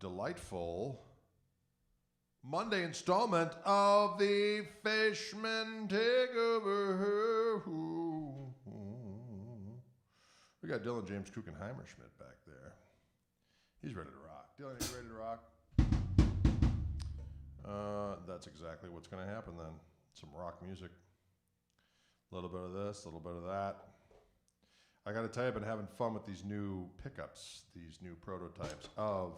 delightful Monday installment of the Fishman Takeover. We got Dylan James Kuchenheimer Schmidt back there. He's ready to rock. Dylan, you ready to rock? That's exactly what's going to happen then. Some rock music. A little bit of this, a little bit of that. I got to tell you, I've been having fun with these new pickups, these new prototypes of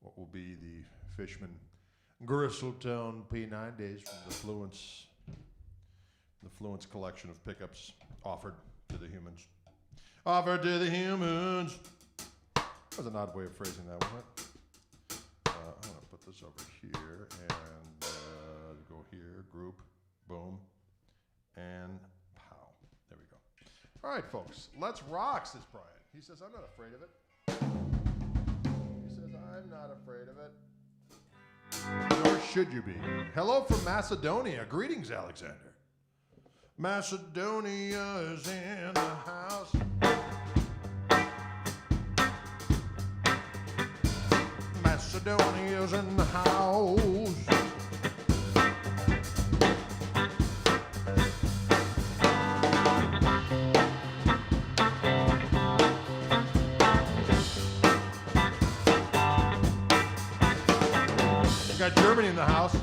what will be the Fishman Gristletown P90s from the Fluence collection of pickups offered to the humans. Offered to the humans. That was an odd way of phrasing that, wasn't it? I'm going to put this over here and go here, group, boom, and pow. There we go. All right, folks, let's rock, says Brian. He says, I'm not afraid of it. He says, I'm not afraid of it. Nor should you be. Hello from Macedonia. Greetings, Alexander. Macedonia is in the house. Macedonia's in the house. Got Germany in the house.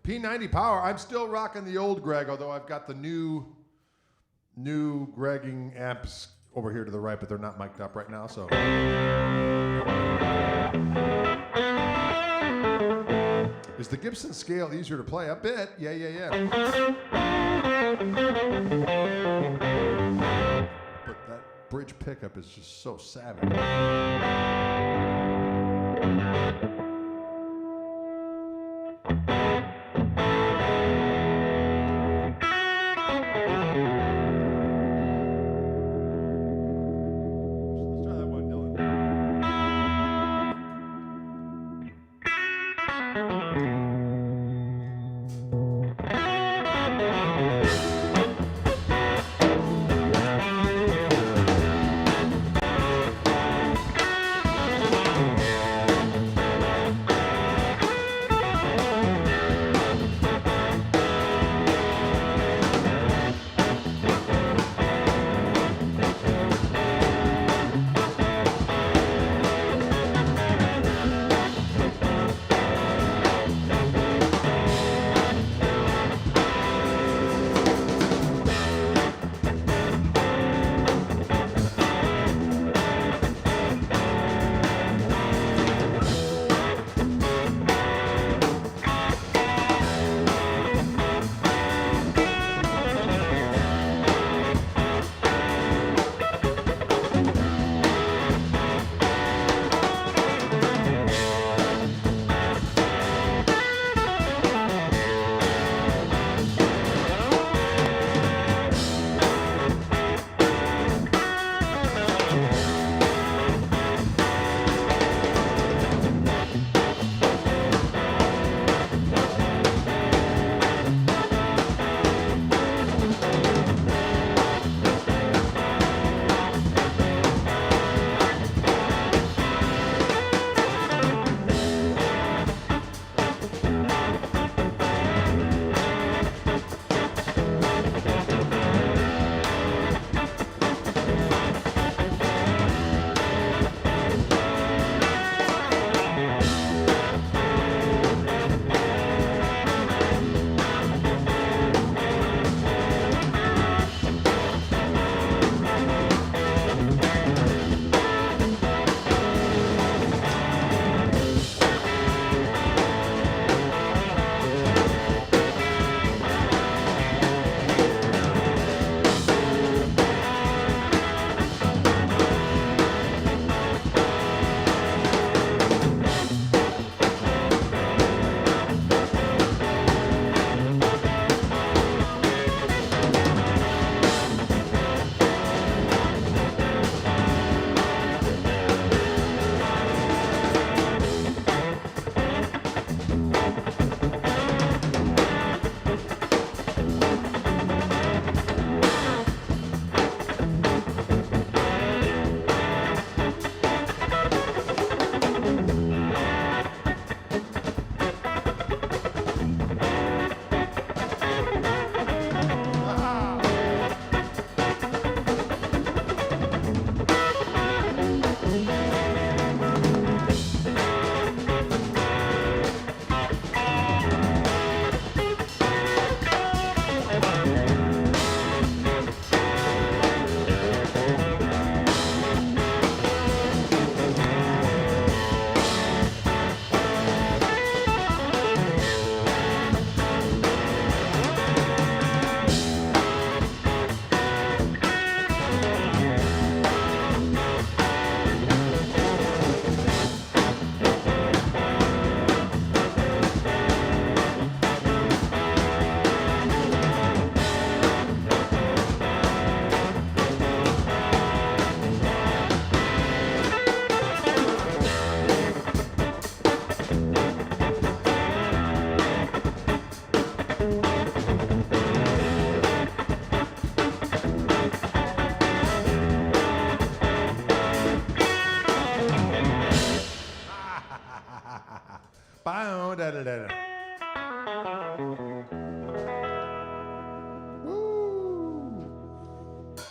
P90 power. I'm still rocking the old Greg, although I've got the new Gregging amps over here to the right, but they're not mic'd up right now, so. Is the Gibson scale easier to play? A bit. Yeah. But that bridge pickup is just so savage.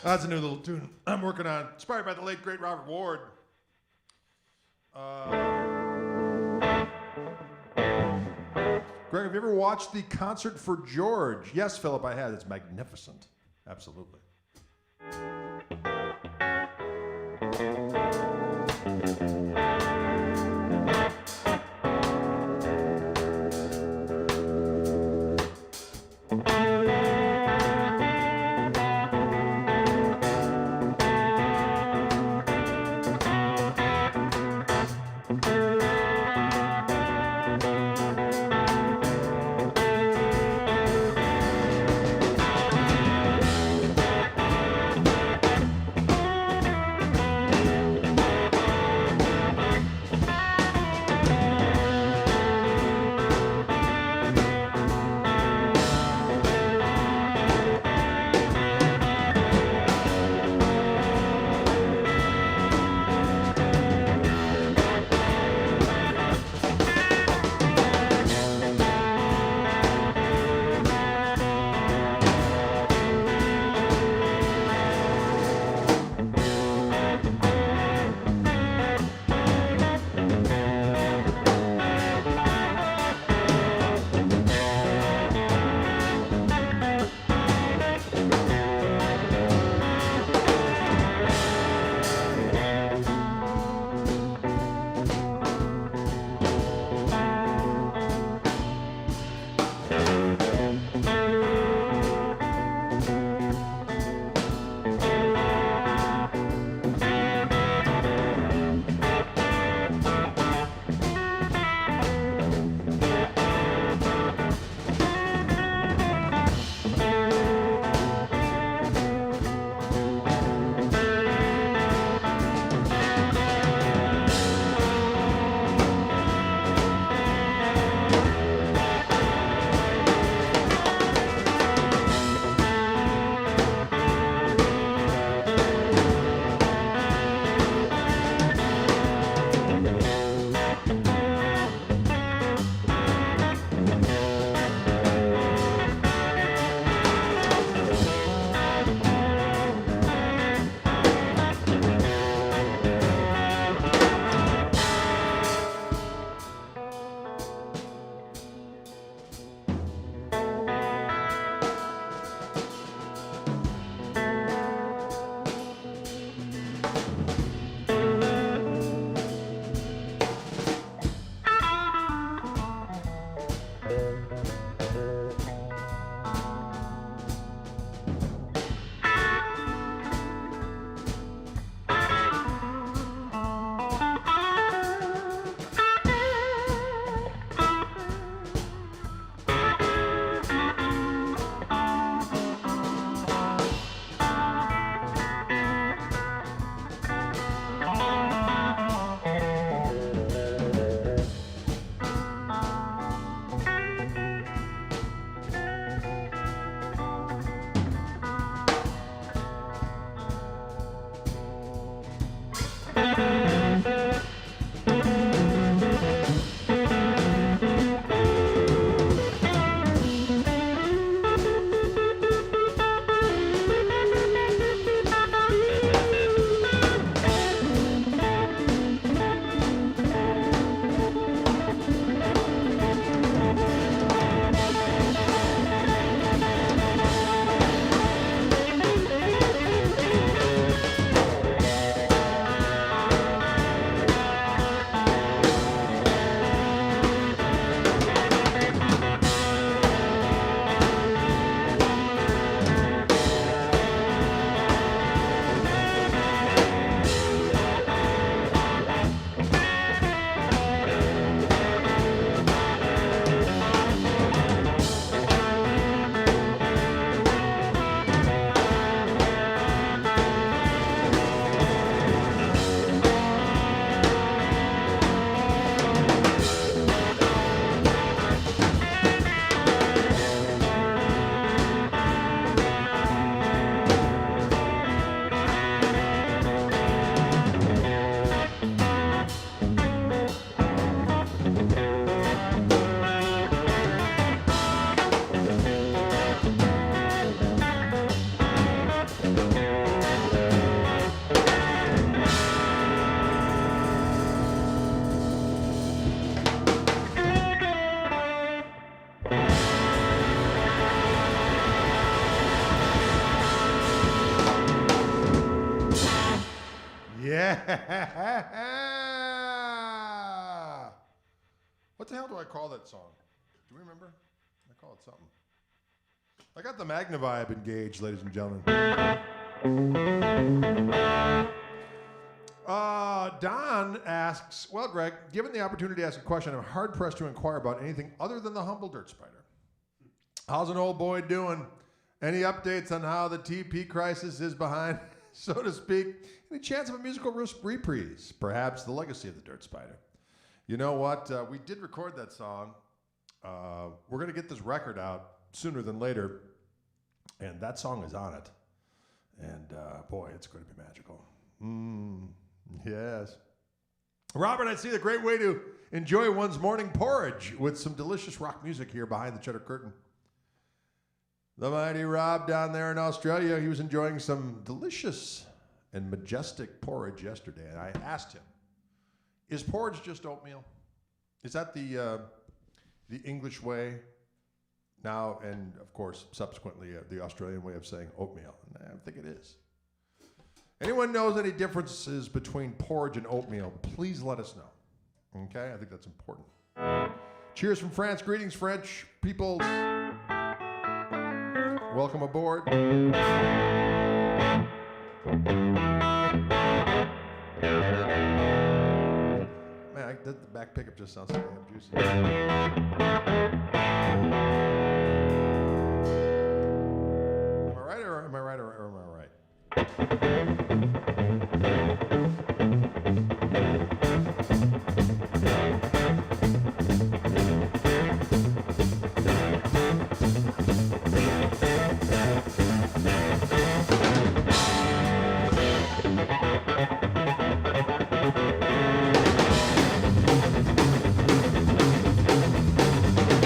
That's a new little tune I'm working on. Inspired by the late, great Robert Ward. Greg, have you ever watched the Concert for George? Yes, Philip, I had. It's magnificent. Absolutely. What the hell do I call that song? Do we remember? I call it something. I got the Magnavibe engaged, ladies and gentlemen. Don asks, well, Greg, given the opportunity to ask a question, I'm hard-pressed to inquire about anything other than the humble dirt spider. How's an old boy doing? Any updates on how the TP crisis is behind, so to speak? Any chance of a musical reprise? Perhaps the legacy of the dirt spider. You know what? We did record that song. We're going to get this record out sooner than later, and that song is on it. And boy, it's going to be magical. Yes. Robert, I see the great way to enjoy one's morning porridge with some delicious rock music here behind the cheddar curtain. The mighty Rob down there in Australia, he was enjoying some delicious and majestic porridge yesterday, and I asked him, is porridge just oatmeal? Is that the English way now, and of course, subsequently, the Australian way of saying oatmeal? And I think it is. Anyone knows any differences between porridge and oatmeal, please let us know. Okay, I think that's important. Cheers from France. Greetings, French people. Welcome aboard. Man, the back pickup just sounds so damn juicy. Am I right or am I right or am I right?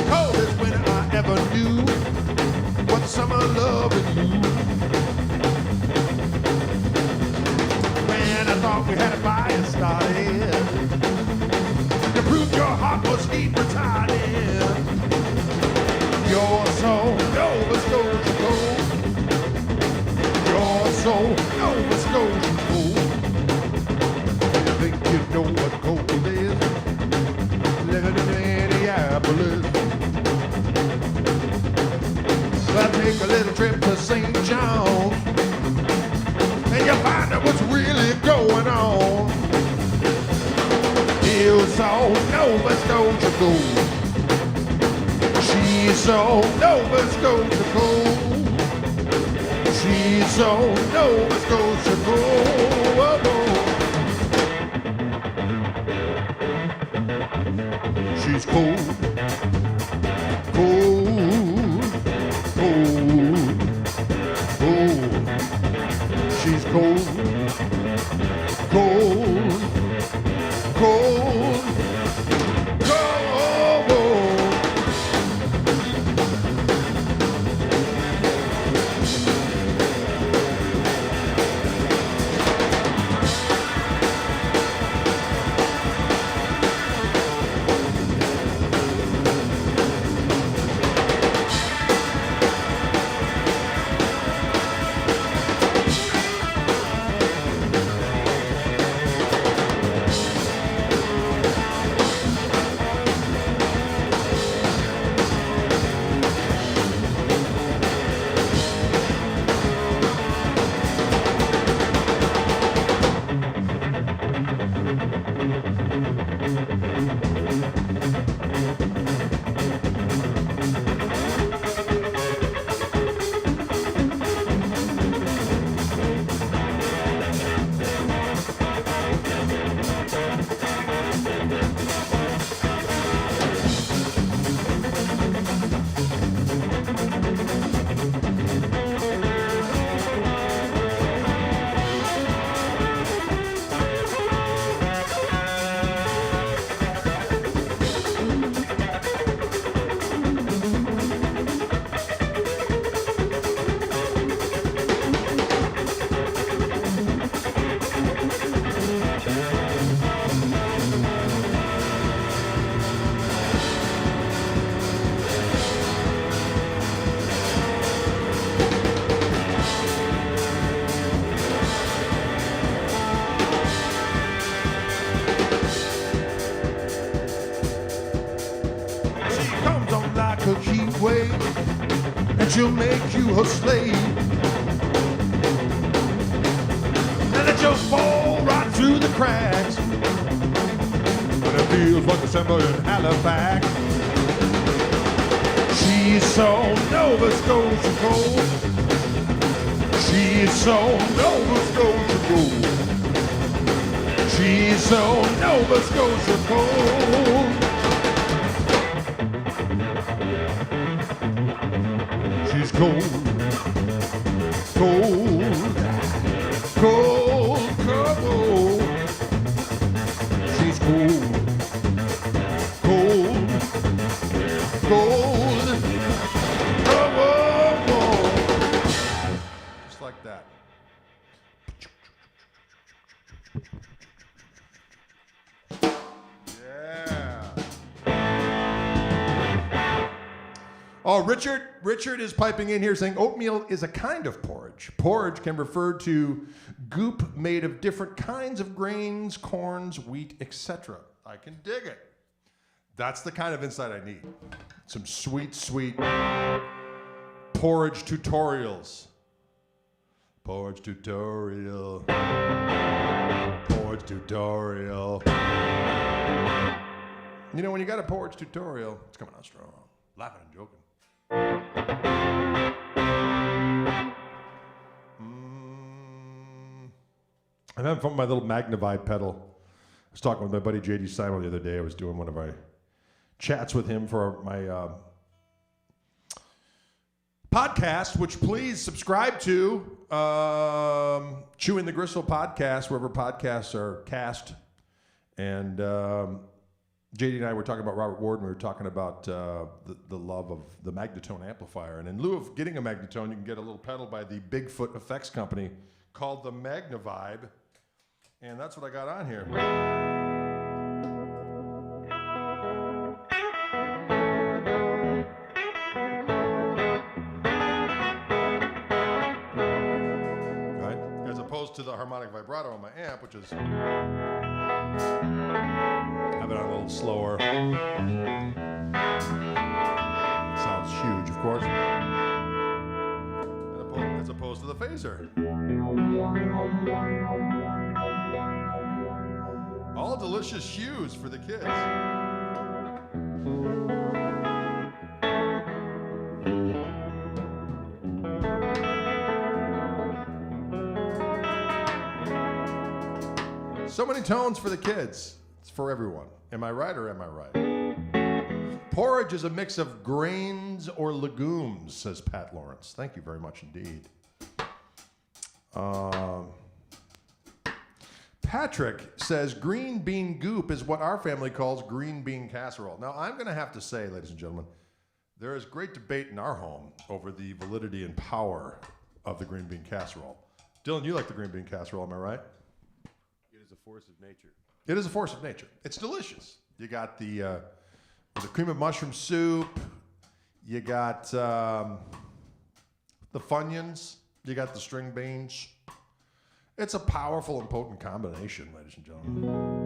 Coldest winter I ever knew. What summer loving you. Man, I thought we had a fire started. You proved your heart was heat retarded. You're so Nova Scotia gold. You're so Nova Scotia gold. You think you know what cold is? Living in Minneapolis. Well, take a little trip to St. John, and you'll find out what's really going on. You saw Nova Scotia gold. She saw Nova Scotia gold. She saw Nova Scotia gold. She's cold, cold, cold, cold. She's cold, cold, cold, cold. make you her slave. And let you fall right through the cracks. When it feels like December in Halifax. She's so Nova Scotia cold. She's so Nova Scotia cold. She's so Nova Scotia cold. She's cold, cold, cold, cold. She's cold, cold, cold, cold. Just like that. Oh, Richard is piping in here saying oatmeal is a kind of porridge. Porridge can refer to goop made of different kinds of grains, corns, wheat, etc. I can dig it. That's the kind of insight I need. Some sweet, sweet porridge tutorials. Porridge tutorial. Porridge tutorial. You know, when you got a porridge tutorial, it's coming out strong. Laughing and joking. I'm having fun with my little Magnavide pedal. I was talking with my buddy J.D. Simon the other day. I was doing one of my chats with him for my podcast, which please subscribe to. Chewing the Gristle podcast, wherever podcasts are cast. And JD and I were talking about Robert Ward, and we were talking about the love of the Magnatone amplifier. And in lieu of getting a Magnatone, you can get a little pedal by the Bigfoot Effects Company called the Magnavibe. And that's what I got on here. Right? As opposed to the harmonic vibrato on my amp, which is... have it on a little slower. Sounds huge, of course. As opposed to the phaser. All delicious hues for the kids. So many tones for the kids. It's for everyone. Am I right or am I right? Porridge is a mix of grains or legumes, says Pat Lawrence. Thank you very much indeed. Patrick says green bean goop is what our family calls green bean casserole. Now, I'm going to have to say, ladies and gentlemen, there is great debate in our home over the validity and power of the green bean casserole. Dylan, you like the green bean casserole, am I right? It is a force of nature. It is a force of nature. It's delicious. You got the cream of mushroom soup. You got the Funyuns. You got the string beans. It's a powerful and potent combination, ladies and gentlemen.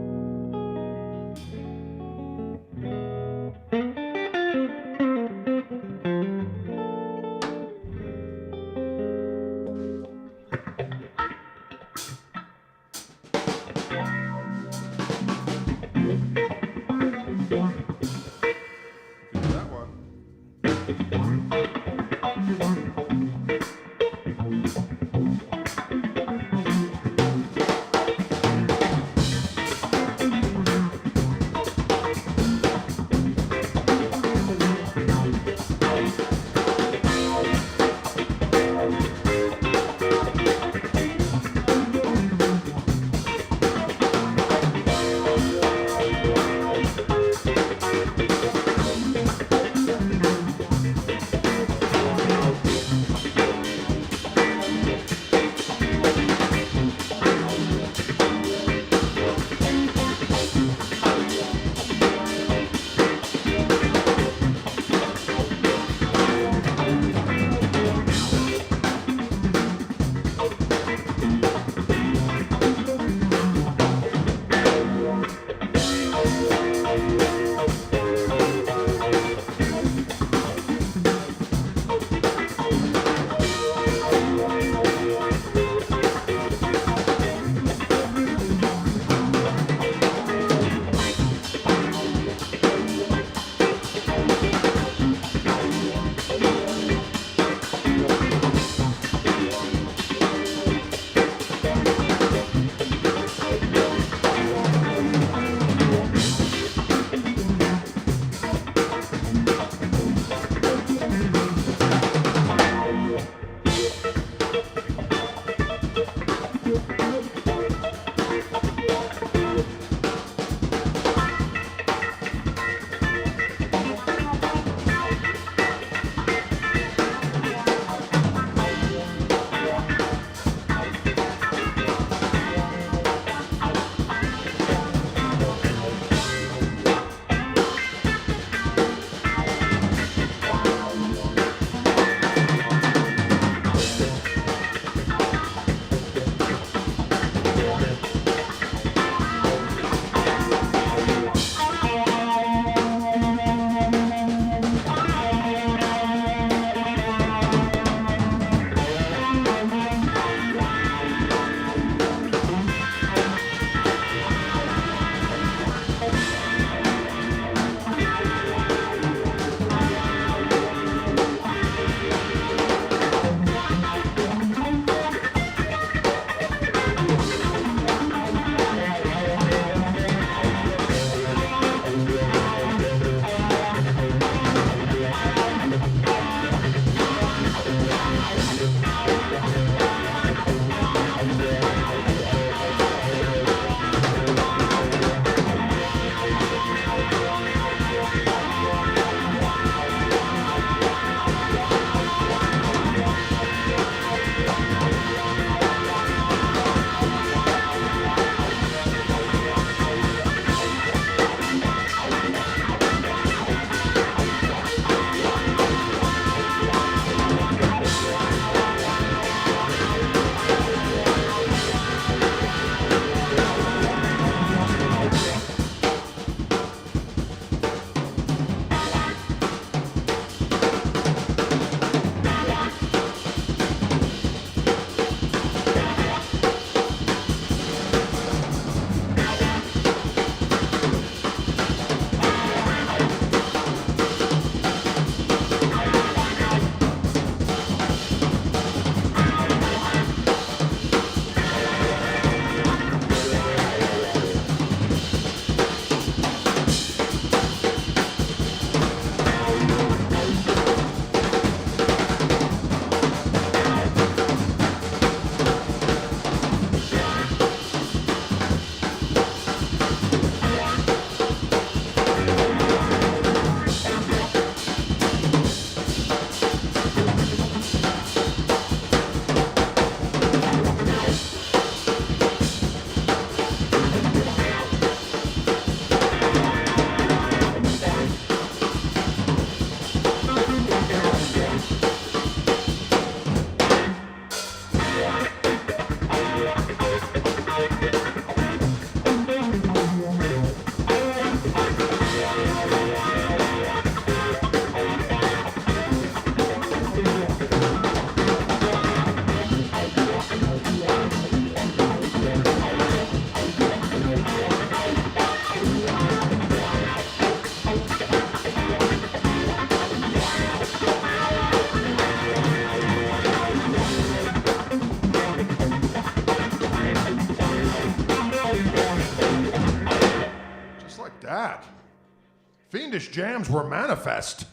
Fiendish jams were manifest.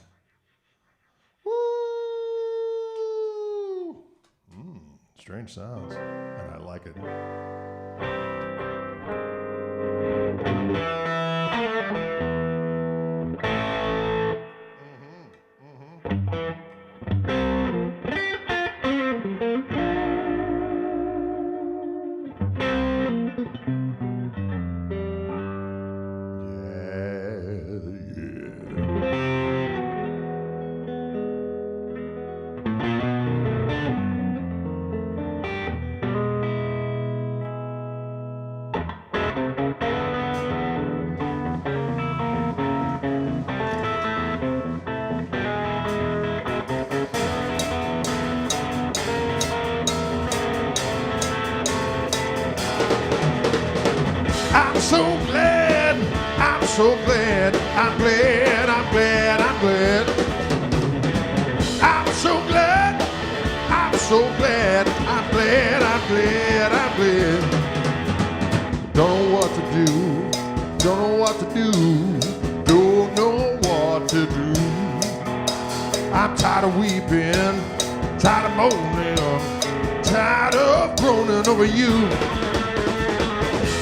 Woo! Strange sounds, and I like it. I'm so glad, I'm so glad, I'm glad, I'm glad, I'm glad. I'm so glad, I'm so glad, I'm glad, I'm glad, I'm glad. Don't know what to do, don't know what to do, don't know what to do. I'm tired of weeping, tired of moaning, tired of groaning over you.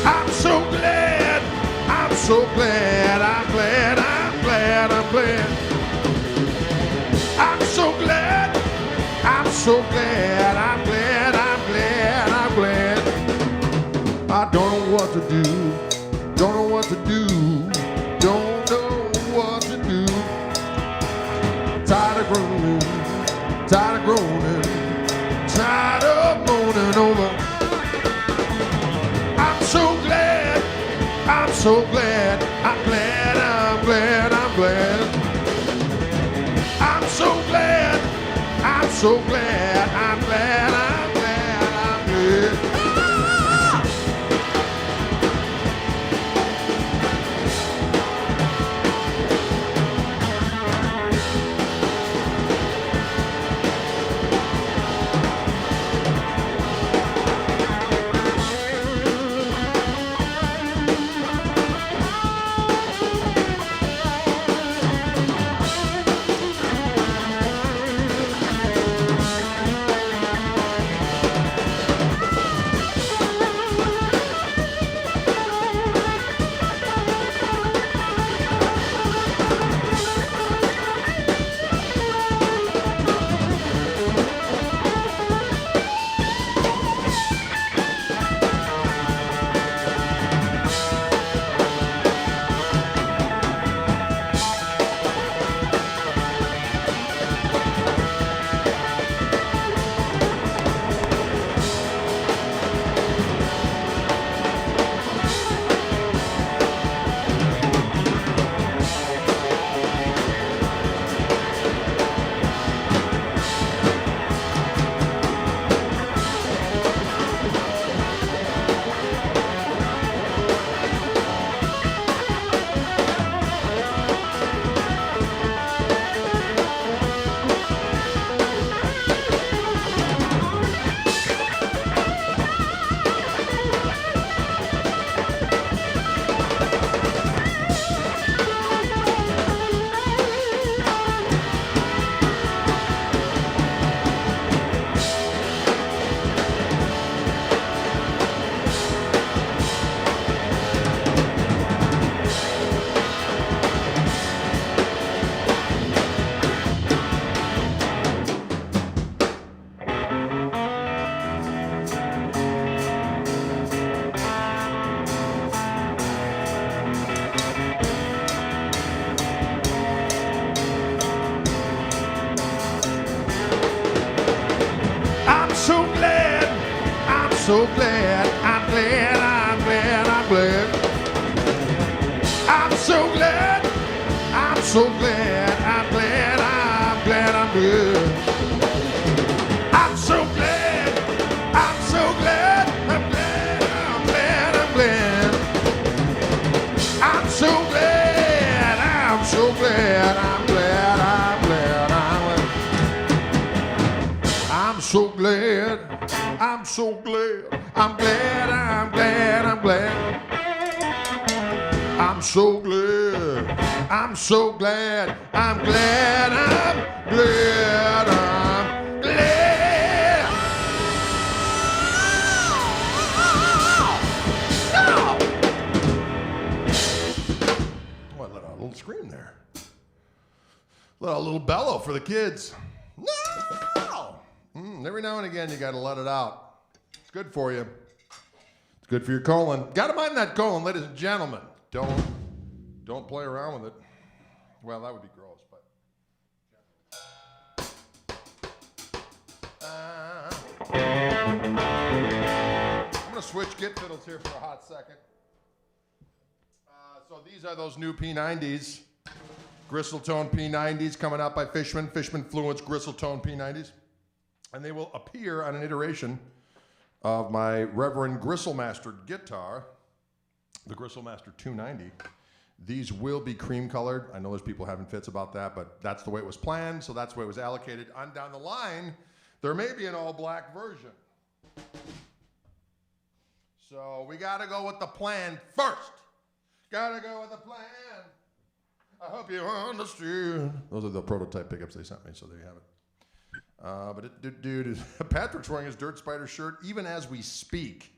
I'm so glad, I'm so glad, I'm glad, I'm glad, I'm glad. I'm so glad, I'm so glad, I'm glad, I'm glad, I'm glad. I don't know what to do, don't know what to do, don't know what to do. Tired of groaning, tired of groaning, tired of moaning over. I'm so glad, I'm so glad, I'm glad, I'm glad, I'm glad. I'm so glad, I'm so glad, I'm glad, I'm glad, I'm glad. So glad, I'm glad, I'm glad, I'm glad. I'm so glad, I'm so glad, I'm glad, I'm glad, I'm glad. I'm so glad, I'm so glad, I'm glad, I'm glad, I'm glad. I'm so glad, I'm so glad, I'm glad, I'm glad, I'm so glad. I'm so glad, I'm glad, I'm glad, I'm glad. I'm so glad, I'm so glad, I'm glad, I'm glad, I'm glad. Oh, I let out a little scream there. Let out a little bellow for the kids. No! Every now and again, you got to let it out. It's good for you. It's good for your colon. Got to mind that colon, ladies and gentlemen. Don't play around with it. Well, that would be gross, but. I'm going to switch git fiddles here for a hot second. So these are those new P90s. Gristletone P90s coming out by Fishman. Fishman Fluence Gristletone P90s. And they will appear on an iteration of my Reverend Gristlemaster guitar, the Gristlemaster 290. These will be cream colored. I know there's people having fits about that, but that's the way it was planned, so that's the way it was allocated. On down the line, there may be an all black version. So we gotta go with the plan first. Gotta go with the plan. I hope you understand. Those are the prototype pickups they sent me, so there you have it. But dude, Patrick's wearing his Dirt Spider shirt even as we speak.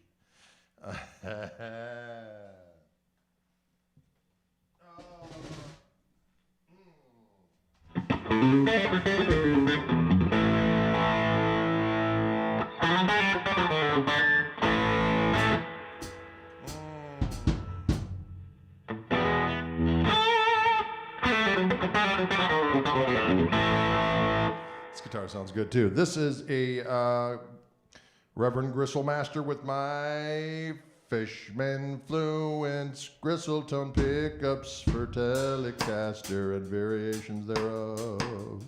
This guitar sounds good too. This is a Reverend Gristlemaster with my Fishman Fluence Gristletone pickups for Telecaster and variations thereof.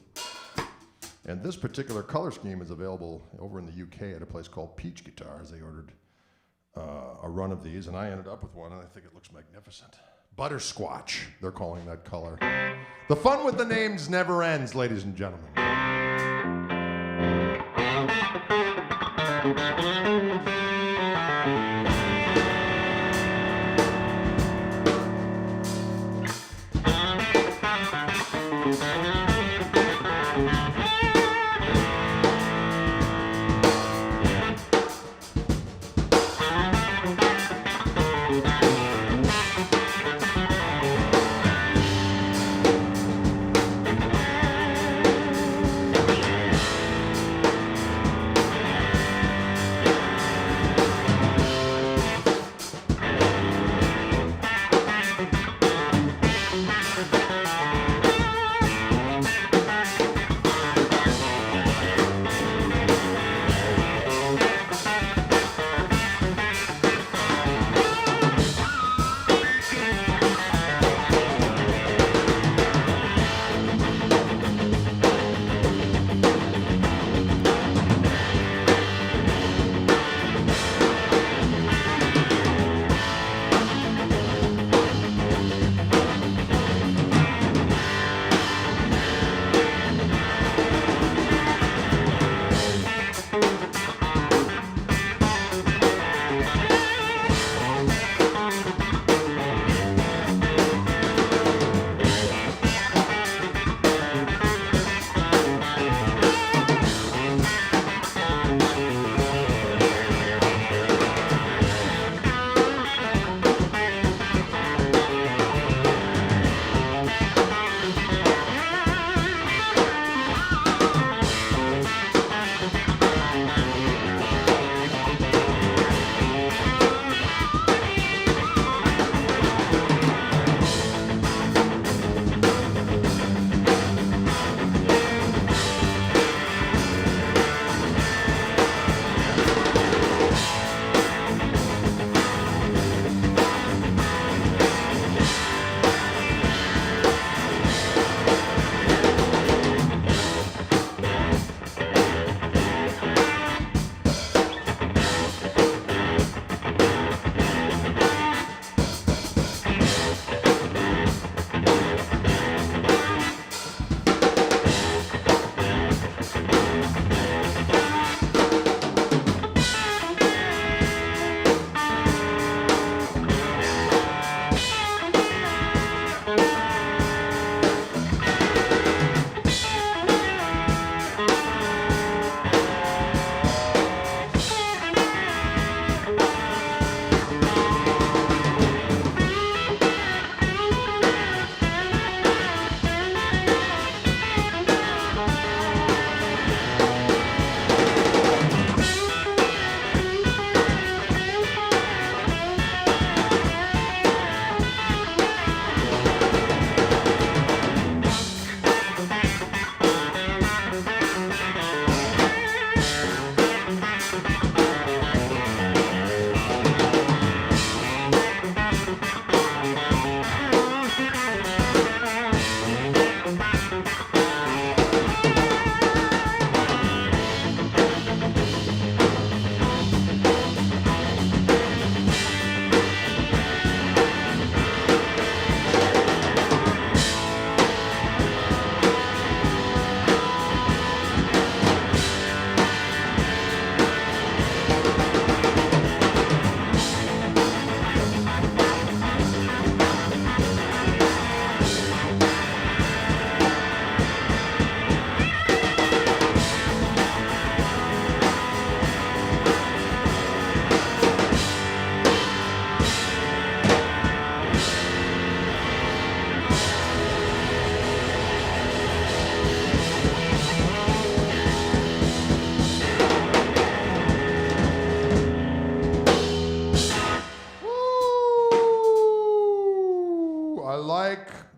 And this particular color scheme is available over in the UK at a place called Peach Guitars. They ordered a run of these, and I ended up with one, and I think it looks magnificent. Butterscotch, they're calling that color. The fun with the names never ends, ladies and gentlemen.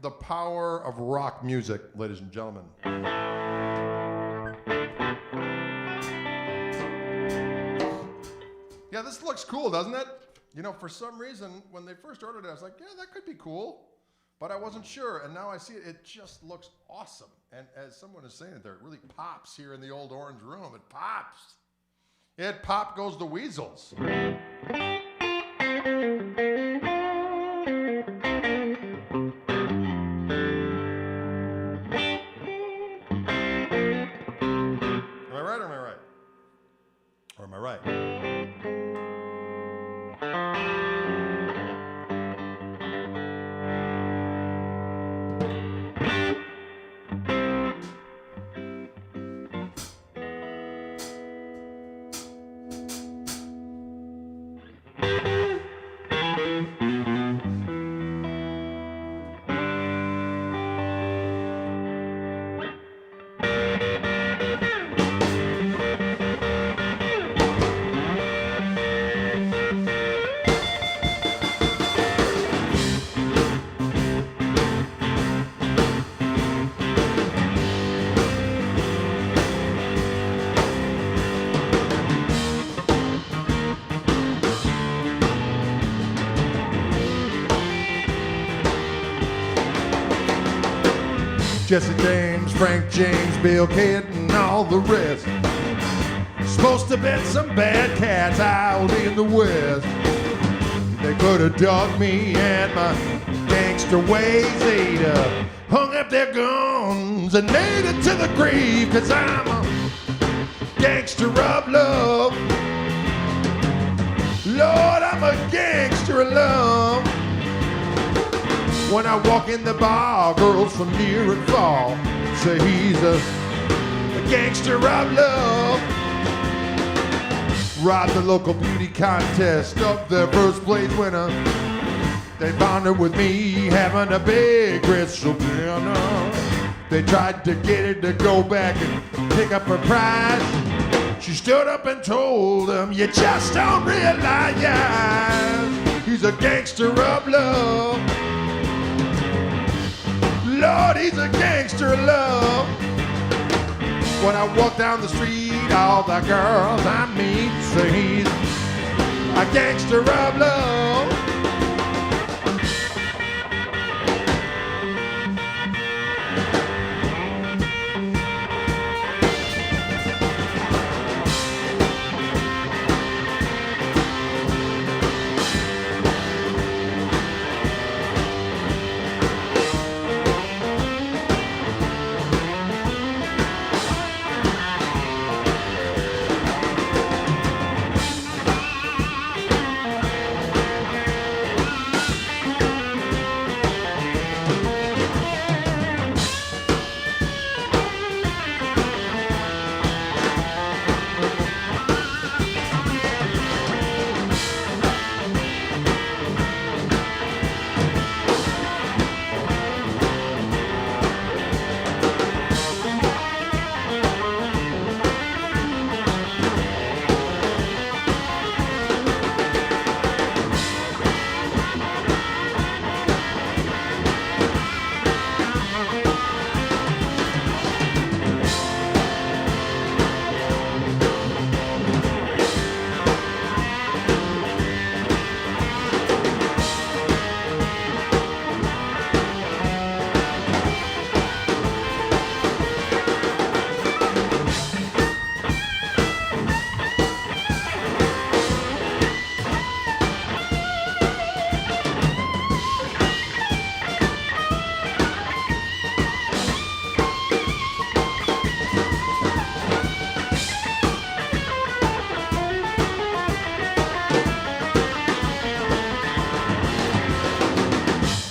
the power of rock music, ladies and gentlemen. Yeah, this looks cool, doesn't it? You know, for some reason, when they first ordered it, I was like, yeah, that could be cool. But I wasn't sure, and now I see it. It just looks awesome. And as someone is saying it there, it really pops here in the old orange room. It pops. It pop goes the weasels. Jesse James, Frank James, Bill Kidd, and all the rest. Supposed to bet some bad cats out in the West. They could have dogged me and my gangster ways. They'd hung up their guns and made it to the grave, 'cause I'm a gangster of love. Lord, I'm a gangster of love. When I walk in the bar, girls from near and far say he's a gangster of love. Robbed the local beauty contest of their first place winner. They bonded with me having a big crystal dinner. They tried to get her to go back and pick up her prize. She stood up and told them, you just don't realize he's a gangster of love. Lord, he's a gangster of love. When I walk down the street, all the girls I meet say he's a gangster of love.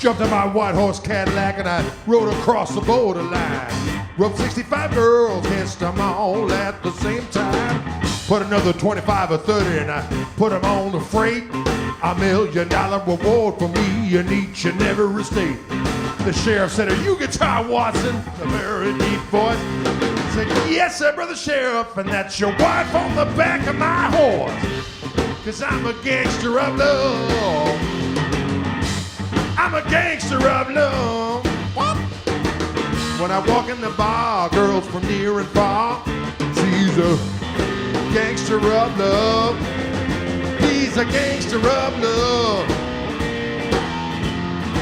Jumped in my white horse Cadillac and I rode across the borderline. Rubbed 65 girls, kissed them all at the same time. Put another 25 or 30 and I put them on the freight. $1 million reward for me in each and every state. The sheriff said, are you Guitar Watson? A very deep voice. I said, yes sir, brother sheriff, and that's your wife on the back of my horse. 'Cause I'm a gangster of love. I'm a gangster of love. When I walk in the bar, girls from near and far. She's a gangster of love. He's a gangster of love.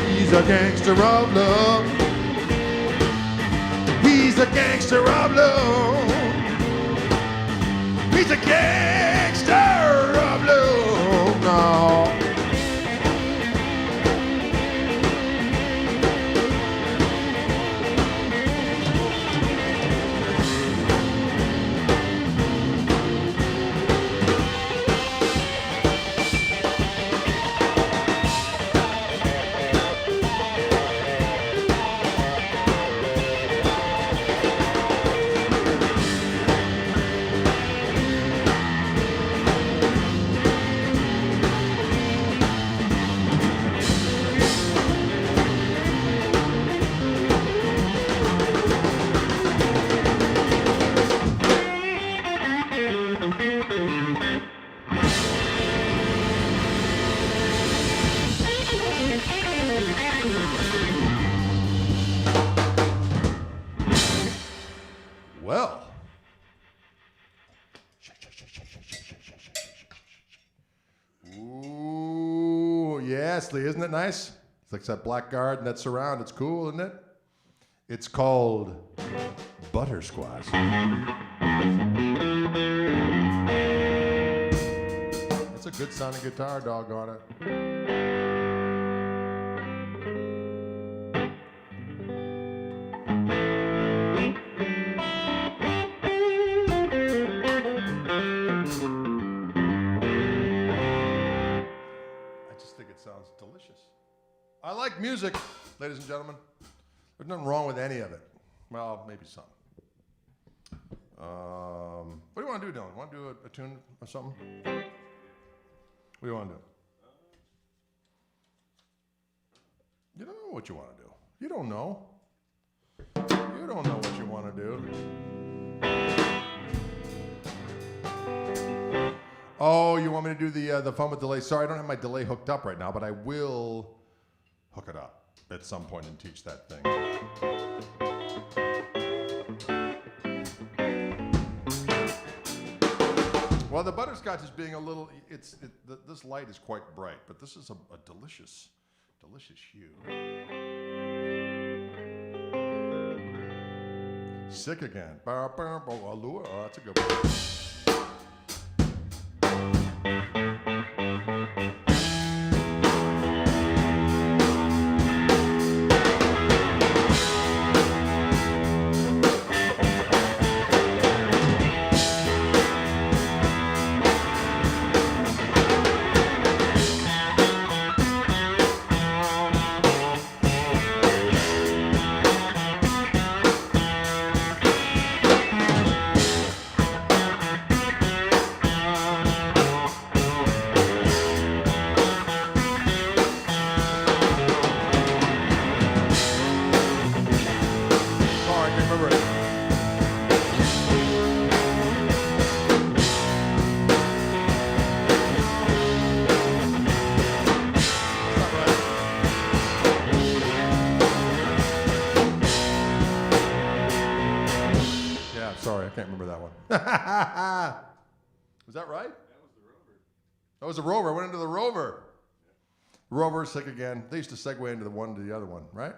He's a gangster of love. He's a gangster of love. He's a gangster of love now. Well, ooh, yes, Lee, isn't it nice? It's like that black guard and that surround. It's cool, isn't it? It's called Butter Squash. It's a good sounding guitar, doggone it. Sounds delicious. I like music, ladies and gentlemen. There's nothing wrong with any of it. Well, maybe some. What do you want to do, Dylan? Want to do a tune or something? What do you want to do? You don't know what you want to do. You don't know. You don't know what you want to do. Oh, you want me to do the fun with delay? Sorry, I don't have my delay hooked up right now, but I will hook it up at some point and teach that thing. Well, the butterscotch is being a little. This light is quite bright, but this is a delicious, delicious hue. Sick again. Oh, that's a good one. Sorry, I can't remember that one. Was that right? That was the Rover. That was the Rover. I went into the Rover. Yeah. Rover, sick again. They used to segue into the one to the other one, right?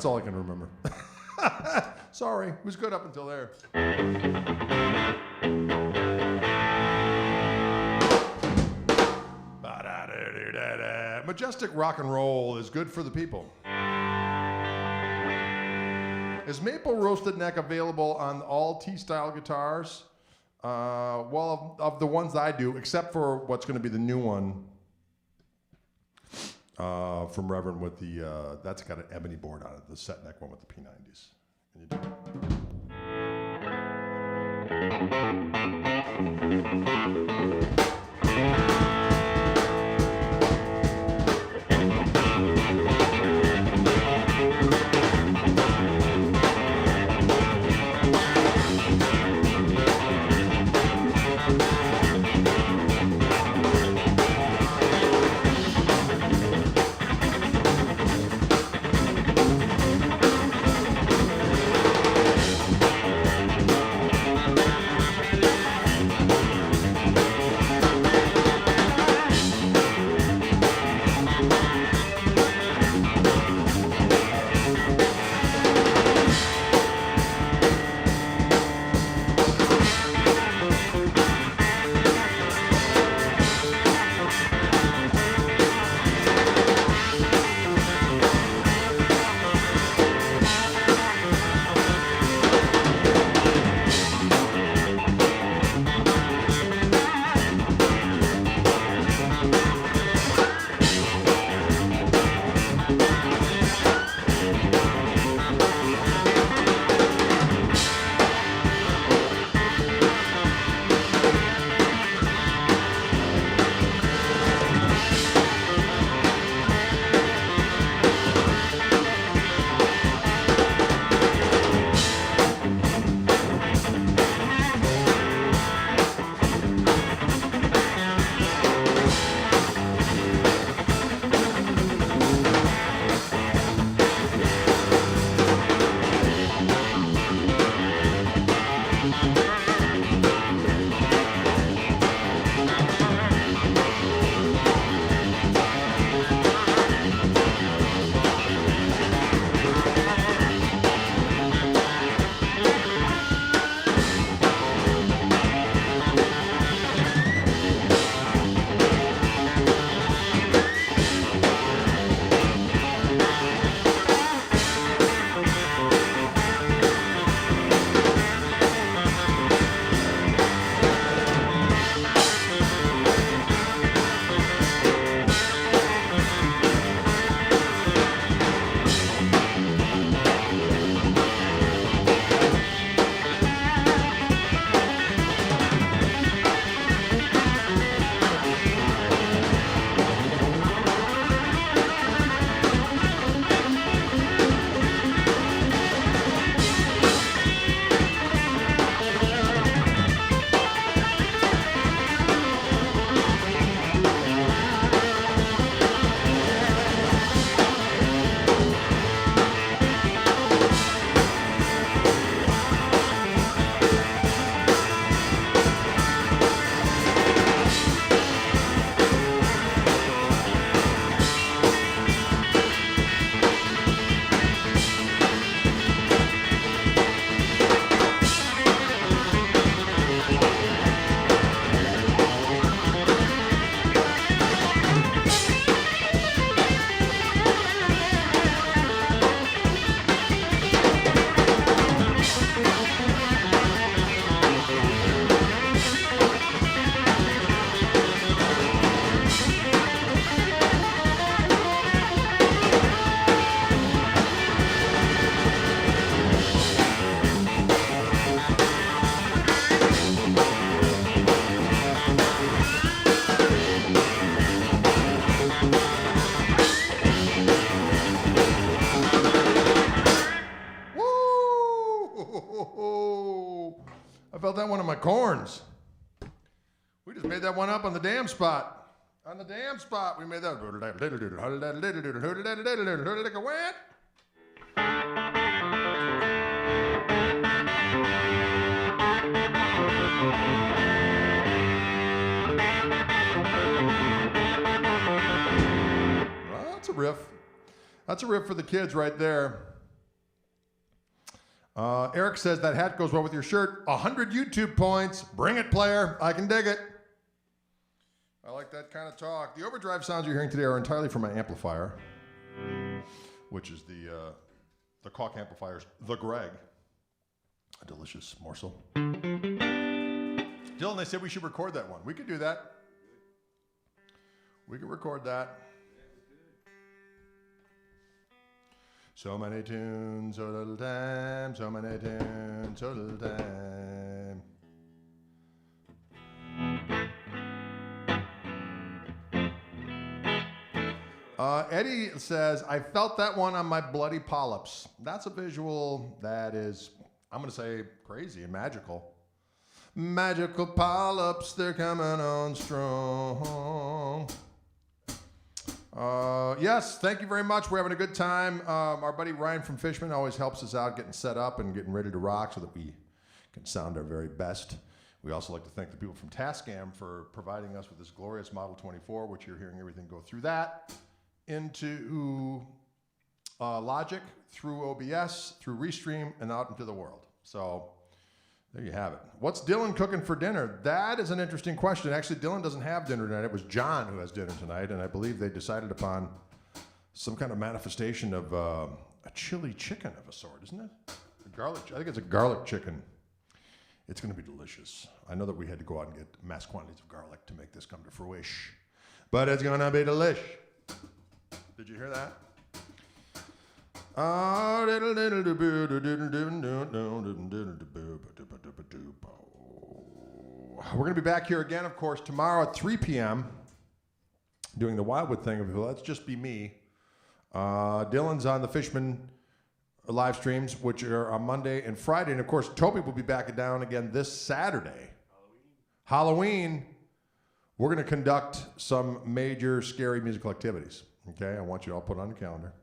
That's all I can remember. Sorry, it was good up until there. Majestic rock and roll is good for the people. Is maple roasted neck available on all T-style guitars? Well, of the ones I do, except for what's going to be the new one from Reverend with the, that's got an ebony board on it, the set neck one with the P90s. And you do felt that one in my corns. We just made that one up on the damn spot. On the damn spot, we made that. Well, that's a riff. That's a riff for the kids right there. Eric says that hat goes well with your shirt. 100 YouTube points. Bring it, player. I can dig it. I like that kind of talk. The overdrive sounds you're hearing today are entirely from my amplifier, which is the Koch amplifiers, the Greg. A delicious morsel. Dylan, they said we should record that one. We could do that. We could record that. So many tunes, so little time. So many tunes, so little time. Eddie says, I felt that one on my bloody polyps. That's a visual that is, I'm going to say, crazy and magical. Magical polyps, they're coming on strong. Yes, thank you very much. We're having a good time. Our buddy Ryan from Fishman always helps us out getting set up and getting ready to rock so that we can sound our very best. We also like to thank the people from Tascam for providing us with this glorious Model 24, which you're hearing everything go through that, into Logic, through OBS, through Restream, and out into the world. So there you have it. What's Dylan cooking for dinner? That is an interesting question. Actually, Dylan doesn't have dinner tonight. It was John who has dinner tonight, and I believe they decided upon some kind of manifestation of a chili chicken of a sort, isn't it? A garlic. I think it's a garlic chicken. It's going to be delicious. I know that we had to go out and get mass quantities of garlic to make this come to fruition, but it's going to be delish. Did you hear that? We're going to be back here again, of course, tomorrow at 3 p.m. doing the Wildwood thing. Let's just be me. Dylan's on the Fishman live streams, which are on Monday and Friday. And, of course, Toby will be back down again this Saturday. Halloween. We're going to conduct some major scary musical activities. Okay, I want you to all put it on your calendar.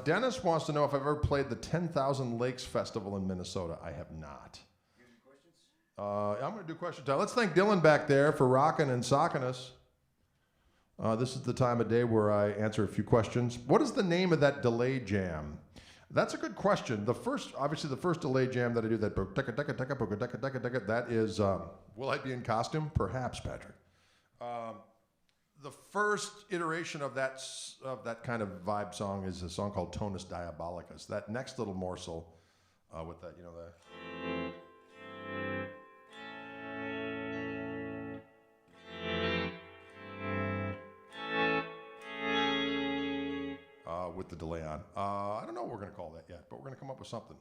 Dennis wants to know if I've ever played the 10,000 Lakes Festival in Minnesota. I have not. I'm going to do question time. Let's thank Dylan back there for rocking and socking us. This is the time of day where I answer a few questions. What is the name of that delay jam? That's a good question. Obviously the first delay jam that I do, that is, will I be in costume? Perhaps, Patrick. The first iteration of that kind of vibe song is a song called Tonus Diabolicus. That next little morsel with that, with the delay on. I don't know what we're going to call that yet, but we're going to come up with something.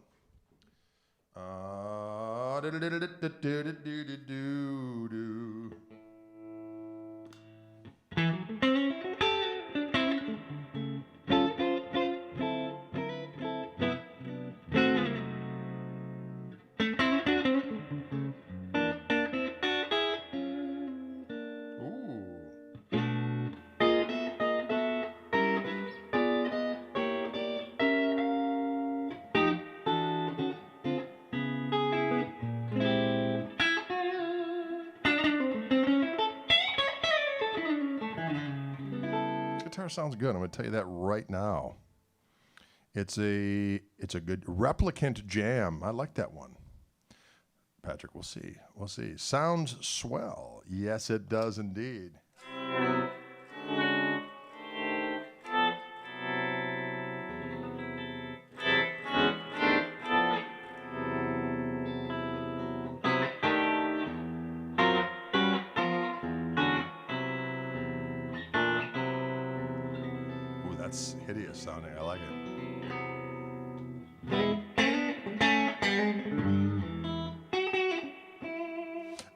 Sounds good. I'm going to tell you that right now. It's a good replicant jam. I like that one. Patrick, we'll see. We'll see. Sounds swell. Yes, it does indeed. That's hideous sounding. I like it.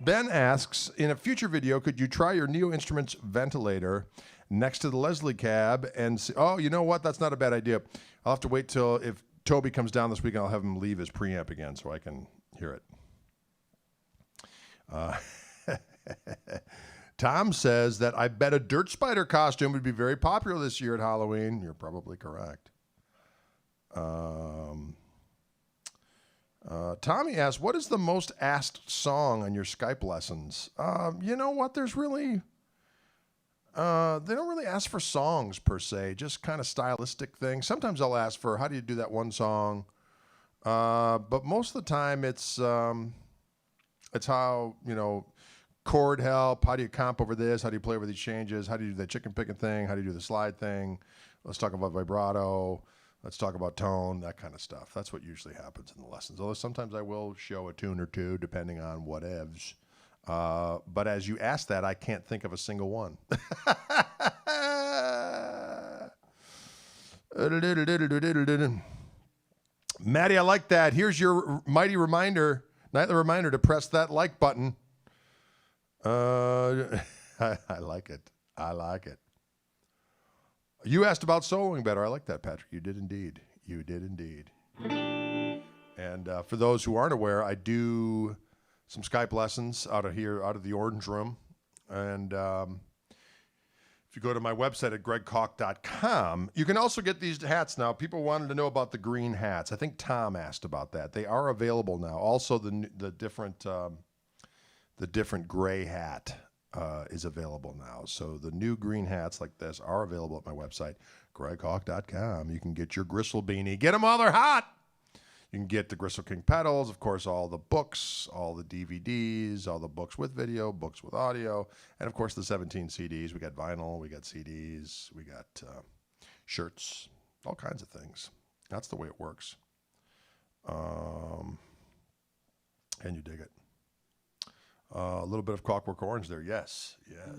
Ben asks, in a future video, could you try your Neo Instruments ventilator next to the Leslie cab and see, oh, you know what? That's not a bad idea. I'll have to wait till if Toby comes down this week, I'll have him leave his preamp again so I can hear it. Tom says that I bet a Dirt Spider costume would be very popular this year at Halloween. You're probably correct. Tommy asks, what is the most asked song on your Skype lessons? You know what? There's really, They don't really ask for songs per se, just kind of stylistic things. Sometimes I'll ask for how do you do that one song, but most of the time it's how chord help. How do you comp over this? How do you play over these changes? How do you do that chicken picking thing? How do you do the slide thing? Let's talk about vibrato. Let's talk about tone, that kind of stuff. That's what usually happens in the lessons. Although sometimes I will show a tune or two depending on whatevs. But as you ask that, I can't think of a single one. Maddie, I like that. Here's your nightly reminder to press that like button. I like it. I like it. You asked about soloing better. I like that, Patrick. You did indeed. You did indeed. And for those who aren't aware, I do some Skype lessons out of the Orange Room. And if you go to my website at gregkoch.com, you can also get these hats now. People wanted to know about the green hats. I think Tom asked about that. They are available now. Also, the different gray hat is available now. So the new green hats like this are available at my website, gregkoch.com. You can get your Gristle beanie. Get them while they're hot. You can get the Gristle King pedals, of course, all the books, all the DVDs, all the books with video, books with audio, and, of course, the 17 CDs. We got vinyl, we got CDs, we got shirts, all kinds of things. That's the way it works. And you dig it. A little bit of Clockwork Orange there. Yes. Yes.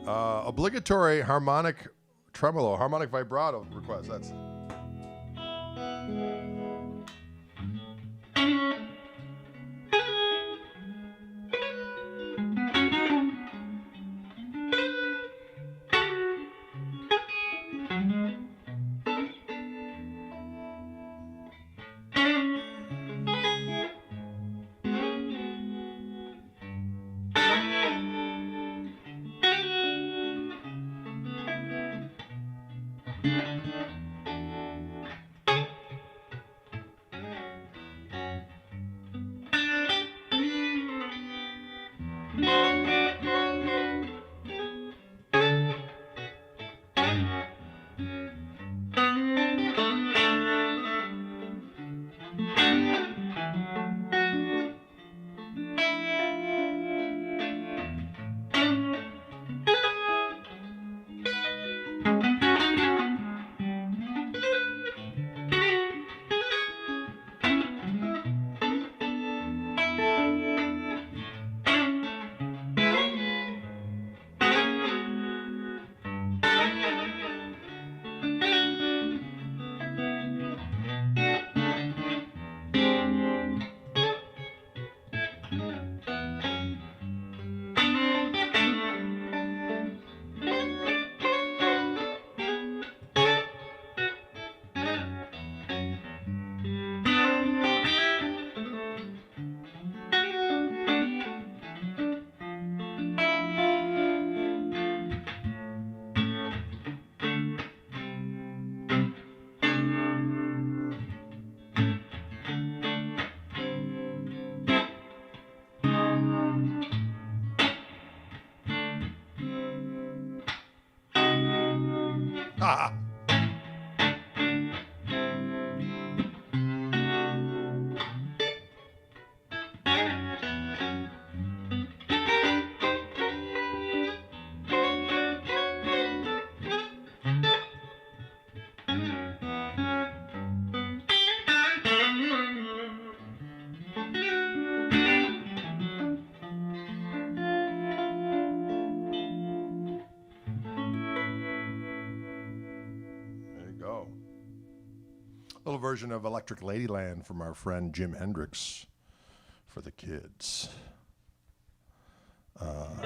Obligatory harmonic tremolo, harmonic vibrato request. That's little version of Electric Ladyland from our friend Jim Hendrix for the kids. All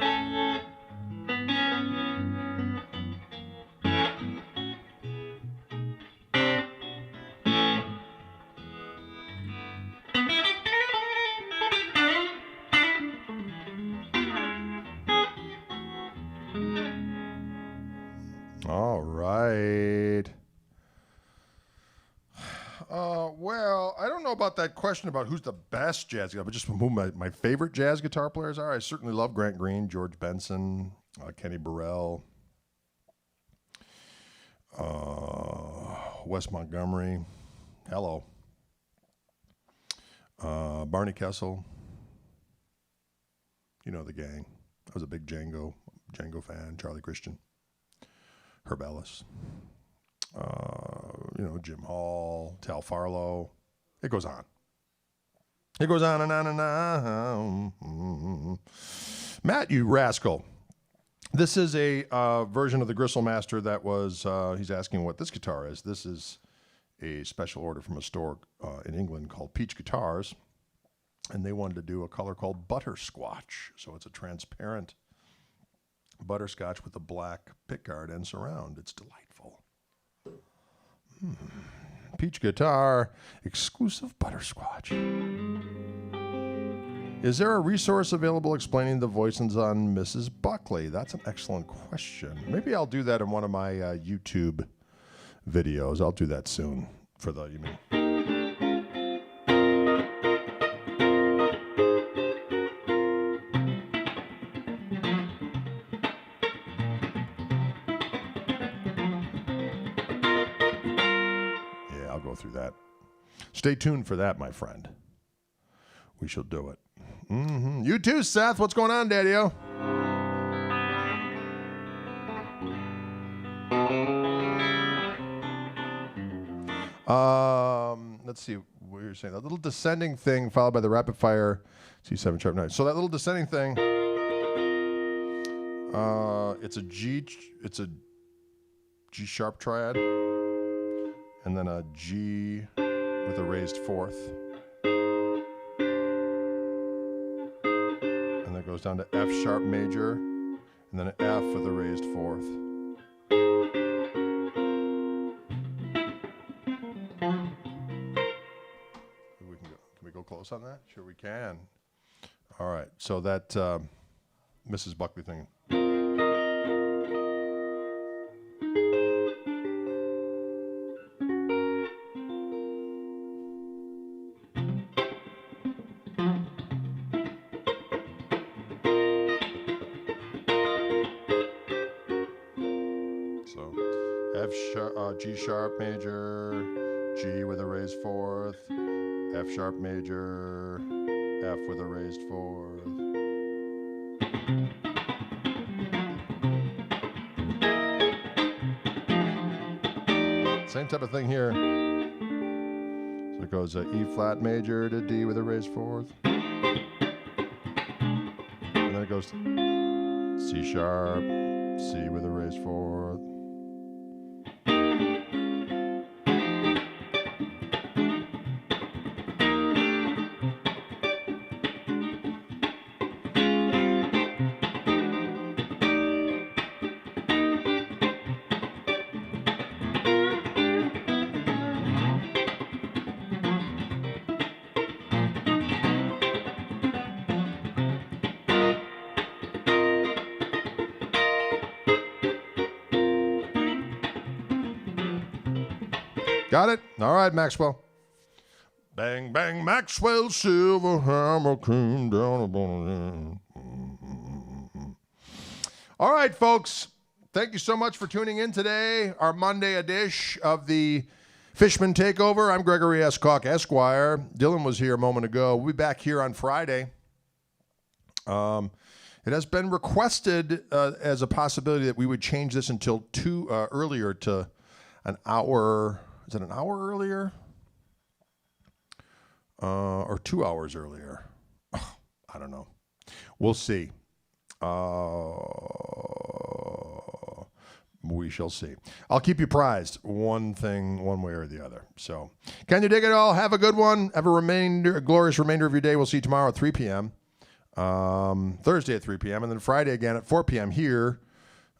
right. Well, I don't know about that question about who's the best jazz guitar, but just who my favorite jazz guitar players are. I certainly love Grant Green, George Benson, Kenny Burrell, Wes Montgomery. Hello. Barney Kessel. You know the gang. I was a big Django fan. Charlie Christian. Herb Ellis. Jim Hall, Tal Farlow. It goes on. It goes on and on and on. Matt, you rascal. This is a version of the Grisselmaster that was, he's asking what this guitar is. This is a special order from a store in England called Peach Guitars. And they wanted to do a color called Butterscotch. So it's a transparent butterscotch with a black pickguard and surround. It's delightful. Peach guitar, exclusive butterscotch. Is there a resource available explaining the voicings on Mrs. Buckley? That's an excellent question. Maybe I'll do that in one of my YouTube videos. I'll do that soon. You mean? Through that. Stay tuned for that, my friend. We shall do it. You too, Seth. What's going on, Daddy-O? Let's see what you're saying. That little descending thing followed by the rapid fire C7 sharp 9. So that little descending thing, it's a G sharp triad. And then a G with a raised fourth. And then it goes down to F sharp major, and then an F with a raised fourth. Can we go close on that? Sure we can. All right, so that Mrs. Buckley thing. G sharp major, G with a raised fourth, F sharp major, F with a raised fourth. Same type of thing here. So it goes E flat major to D with a raised fourth. And then it goes C sharp, C with a raised fourth. Got it? All right, Maxwell. Bang, bang, Maxwell, silver hammer came down upon it. All right, folks. Thank you so much for tuning in today. Our Monday edition of the Fishman Takeover. I'm Gregory S. Koch, Esquire. Dylan was here a moment ago. We'll be back here on Friday. It has been requested as a possibility that we would change this until earlier to an hour. Is it an hour earlier? Or 2 hours earlier? I don't know. We'll see. We shall see. I'll keep you apprised one way or the other. So, can you dig it all? Have a good one. Have a glorious remainder of your day. We'll see you tomorrow at 3 p.m. Thursday at 3 p.m. and then Friday again at 4 p.m. here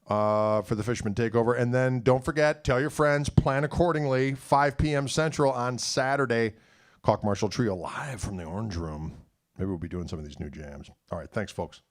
for the Fishman Takeover. And then don't forget, tell your friends, plan accordingly. 5 p.m. Central on Saturday. Koch Marshall Trio live from the Orange Room. Maybe we'll be doing some of these new jams. All right, thanks, folks.